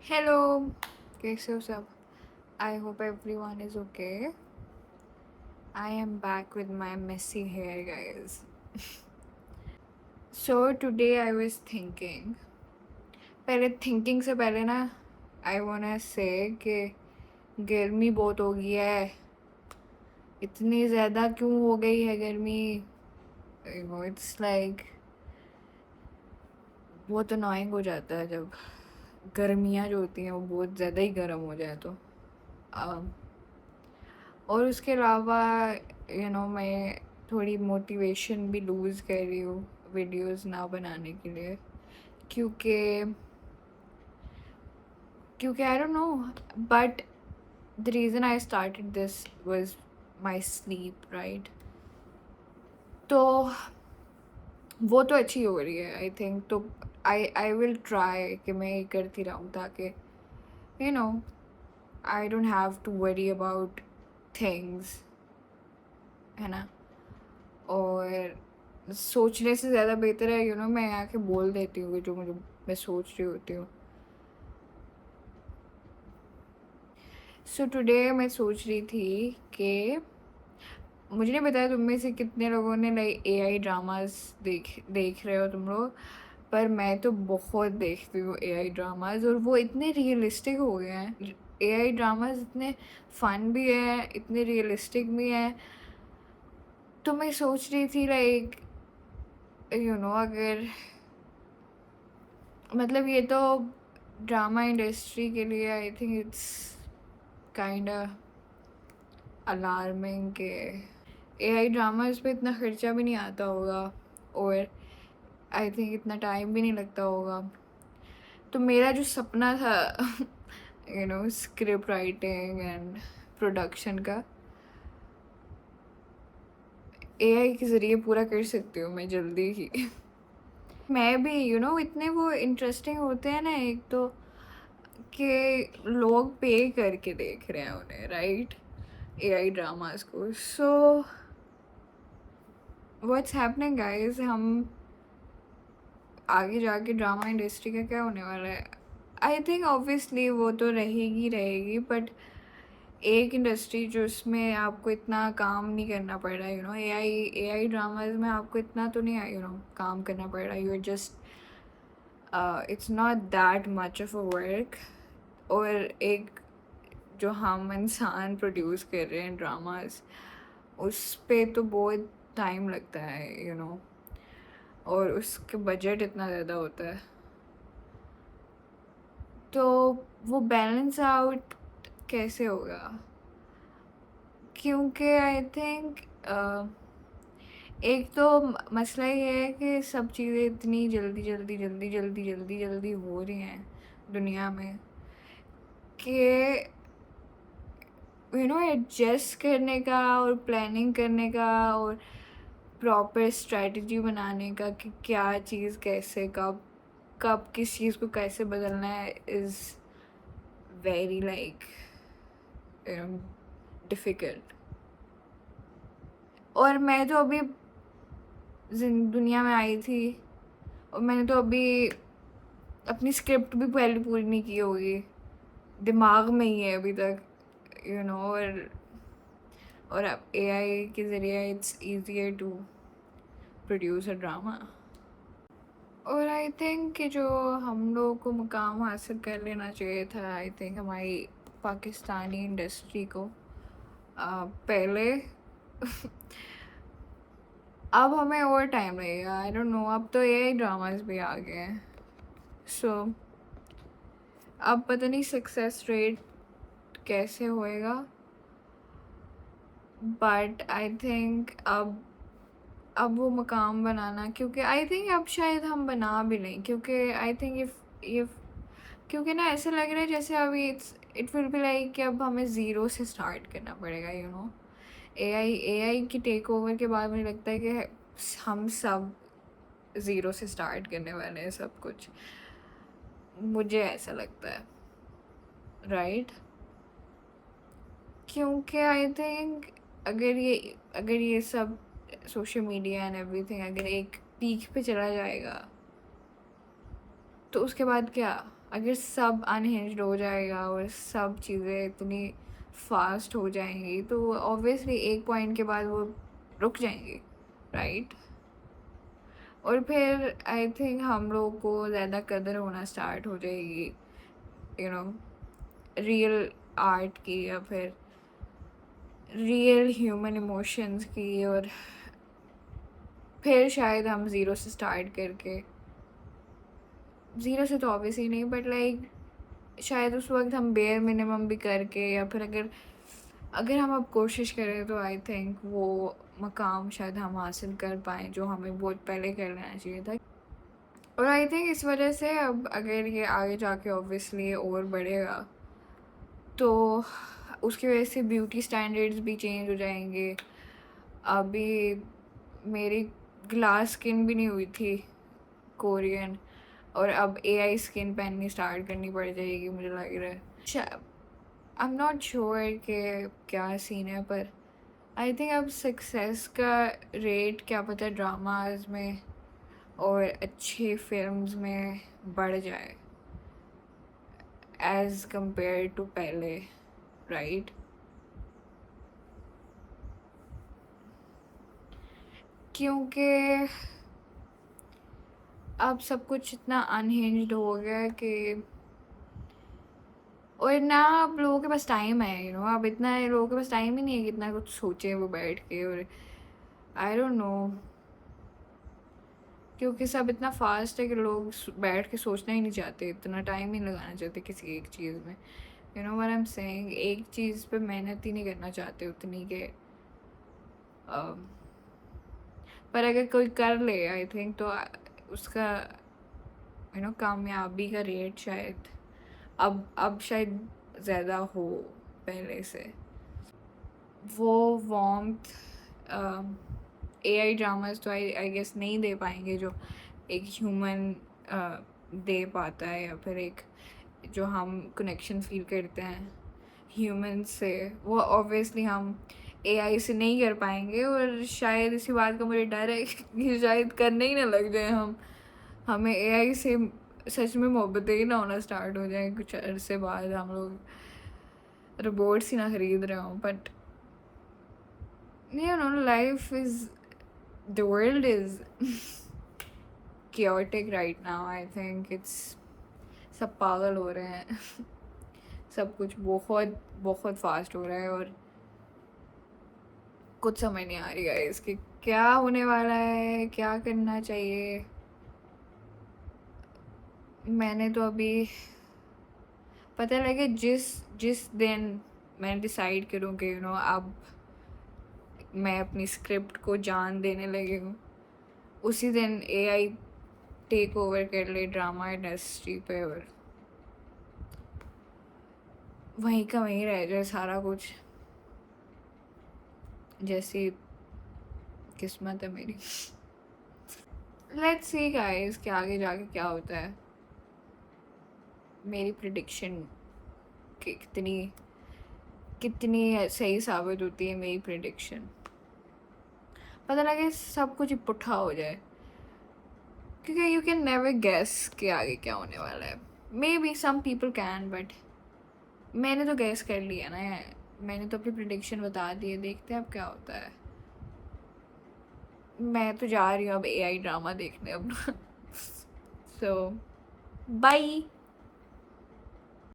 Hello, कैसे हो सब? I hope everyone is okay. I am back with my messy hair guys. So today I was thinking, पहले thinking से पहले ना आई वांट से कि गर्मी बहुत हो गई है। इतनी ज़्यादा क्यों हो गई है गर्मी? इट्स लाइक बहुत अनोइंग हो जाता है जब गर्मियाँ जो होती हैं वो बहुत ज़्यादा ही गर्म हो जाए तो। um, और उसके अलावा मैं थोड़ी मोटिवेशन भी लूज़ कर रही हूँ वीडियोस ना बनाने के लिए, क्योंकि क्योंकि I don't know, but the reason I started this was my sleep, right? तो वो तो अच्छी हो रही है आई थिंक। तो आई विल ट्राई कि मैं ये करती रहूँ ताकि you know I don't have to worry about things, है ना? और सोचने से ज़्यादा बेहतर है मैं आके बोल देती हूँ जो मुझे मैं सोच रही होती हूँ। सो टुडे मैं सोच रही थी कि मुझे नहीं बताया तुम में से कितने लोगों ने लाइक एआई ड्रामास देख रहे हो तुम लोग, पर मैं तो बहुत देखती हूँ एआई ड्रामास, और वो इतने रियलिस्टिक हो गए हैं। एआई ड्रामास इतने फन भी है, इतने रियलिस्टिक भी हैं। तो मैं सोच रही थी लाइक अगर मतलब ये तो ड्रामा इंडस्ट्री के लिए I think it's kind alarming के एआई ड्रामा इस पे इतना खर्चा भी नहीं आता होगा, और आई थिंक इतना टाइम भी नहीं लगता होगा। तो मेरा जो सपना था स्क्रिप्ट राइटिंग एंड प्रोडक्शन का, एआई के ज़रिए पूरा कर सकती हूँ मैं जल्दी ही। मैं भी इतने वो इंटरेस्टिंग होते हैं ना, एक तो कि लोग पे करके देख रहे हैं उन्हें, राइट? एआई ड्रामास को। सो व्हाट्स हैपनिंग गाइस, हम आगे जाके ड्रामा इंडस्ट्री का क्या होने वाला है? आई थिंक ऑब्वियसली वो तो रहेगी रहेगी, बट एक इंडस्ट्री जो उसमें आपको इतना काम नहीं करना पड़ रहा है, एआई ड्रामाज में आपको इतना तो नहीं काम करना पड़ रहा है। You are just it's not that much of a work. और एक जो हम इंसान प्रोड्यूस कर रहे हैं ड्रामास, उस पे तो बहुत टाइम लगता है और उसके बजट इतना ज़्यादा होता है। तो वो बैलेंस आउट कैसे होगा? क्योंकि आई थिंक एक तो मसला ये है कि सब चीज़ें इतनी जल्दी जल्दी जल्दी जल्दी जल्दी जल्दी हो रही हैं दुनिया में कि एडजस्ट करने का और प्लानिंग करने का और प्रॉपर स्ट्रेटजी बनाने का कि क्या चीज़ कैसे कब कब किस चीज़ को कैसे बदलना है इज़ वेरी लाइक डिफ़िकल्ट। और मैं तो अभी दुनिया में आई थी, और मैंने तो अभी अपनी स्क्रिप्ट भी पहले पूरी नहीं की होगी, दिमाग में ही है अभी तक। और अब एआई के ज़रिए it's easier to produce a drama. और आई थिंक कि जो हम लोगों को मुकाम हासिल कर लेना चाहिए था, आई थिंक हमारी पाकिस्तानी इंडस्ट्री को पहले। अब हमें और टाइम लगेगा, आई डोंट नो। अब तो एआई ड्रामास भी आ गए हैं। सो अब पता नहीं सक्सेस रेट कैसे होएगा, बट आई थिंक अब वो मकाम बनाना, क्योंकि आई थिंक अब शायद हम बना भी लें, क्योंकि आई थिंक इफ़ क्योंकि ना ऐसा लग रहा है जैसे अभी इट विल बी लाइक कि अब हमें ज़ीरो से स्टार्ट करना पड़ेगा। एआई की टेक ओवर के बाद मुझे लगता है कि हम सब ज़ीरो से स्टार्ट करने वाले हैं सब कुछ। मुझे ऐसा लगता है, राइट? क्योंकि आई थिंक अगर ये सब सोशल मीडिया एंड एवरीथिंग अगर एक पीक पे चला जाएगा, तो उसके बाद क्या? अगर सब अनहिंज्ड हो जाएगा और सब चीज़ें इतनी फास्ट हो जाएंगी तो ऑब्वियसली एक पॉइंट के बाद वो रुक जाएंगी, राइट? और फिर आई थिंक हम लोग को ज़्यादा कदर होना स्टार्ट हो जाएगी, यू नो, रियल आर्ट की या फिर रियल ह्यूमन इमोशंस की। और फिर शायद हम ज़ीरो से स्टार्ट करके, ज़ीरो से तो ऑब्वियसली नहीं, बट लाइक शायद उस वक्त हम बेयर मिनिमम भी करके, या फिर अगर अगर हम अब कोशिश करें तो आई थिंक वो मकाम शायद हम हासिल कर पाएँ जो हमें बहुत पहले कर लेना चाहिए था। और आई थिंक इस वजह से अब अगर ये आगे जाके ऑब्वियसली और बढ़ेगा तो उसकी वजह से ब्यूटी स्टैंडर्ड्स भी चेंज हो जाएंगे। अभी मेरी ग्लास स्किन भी नहीं हुई थी कोरियन, और अब एआई स्किन पहननी स्टार्ट करनी पड़ जाएगी मुझे लग रहा है। आई एम नॉट श्योर कि क्या सीन है, पर आई थिंक अब सक्सेस का रेट क्या पता ड्रामाज में और अच्छी फिल्म्स में बढ़ जाए एज़ कंपेयर टू पहले, राइट? क्योंकि अब सब कुछ इतना अनहिंज्ड हो गया है कि, और ना अब लोगों के पास टाइम है, यू नो, अब इतना लोगों के पास टाइम ही नहीं है कि इतना कुछ सोचे वो बैठ के। और आई डोंट नो, क्योंकि सब इतना फास्ट है कि लोग बैठ के सोचना ही नहीं चाहते, इतना टाइम ही लगाना चाहते किसी एक चीज़ में, you know what I am saying. एक चीज़ पे मेहनत ही नहीं करना चाहते उतनी के पर अगर कोई कर ले आई थिंक तो उसका, यू नो, कामयाबी का रेट शायद अब शायद ज़्यादा हो पहले से। वो वार्मथ एआई ड्रामास तो आई गेस नहीं दे पाएंगे जो एक ह्यूमन दे पाता है, या फिर एक जो हम कनेक्शन फील करते हैं ह्यूमन से, वो ऑब्वियसली हम एआई से नहीं कर पाएंगे। और शायद इसी बात का मुझे डर है कि शायद करने ही ना लग जाए हम, हमें एआई से सच में मोहब्बत ही ना होना स्टार्ट हो जाए कुछ अरसे बाद, हम लोग रोबोट्स ही ना खरीद रहे हों। But you know, life is, the world is chaotic right now. I think it's, सब पागल हो रहे हैं सब कुछ बहुत बहुत फास्ट हो रहा है और कुछ समझ नहीं आ रही है इसकी क्या होने वाला है, क्या करना चाहिए। मैंने तो अभी पता लगे जिस जिस दिन मैं डिसाइड करूँ कि यू नो अब मैं अपनी स्क्रिप्ट को जान देने लगी हूँ, उसी दिन एआई टेक ओवर कर ले ड्रामा इंडस्ट्री पे, और वहीं का वहीं रह जाए सारा कुछ, जैसी किस्मत है मेरी। लेट्स सी गाइस कि आगे जाके क्या होता है। मेरी प्रिडिक्शन कि कितनी कितनी सही साबित होती है मेरी प्रिडिक्शन, पता लगे सब कुछ इकट्ठा हो जाए, क्योंकि यू कैन नेवर गेस कि आगे क्या होने वाला है। Maybe some people can, but मैंने तो गेस कर लिया ना, मैंने तो अपनी प्रिडिक्शन बता दी है, देखते हैं अब क्या होता है। मैं तो जा रही हूँ अब एआई ड्रामा देखने अपना सो बाय।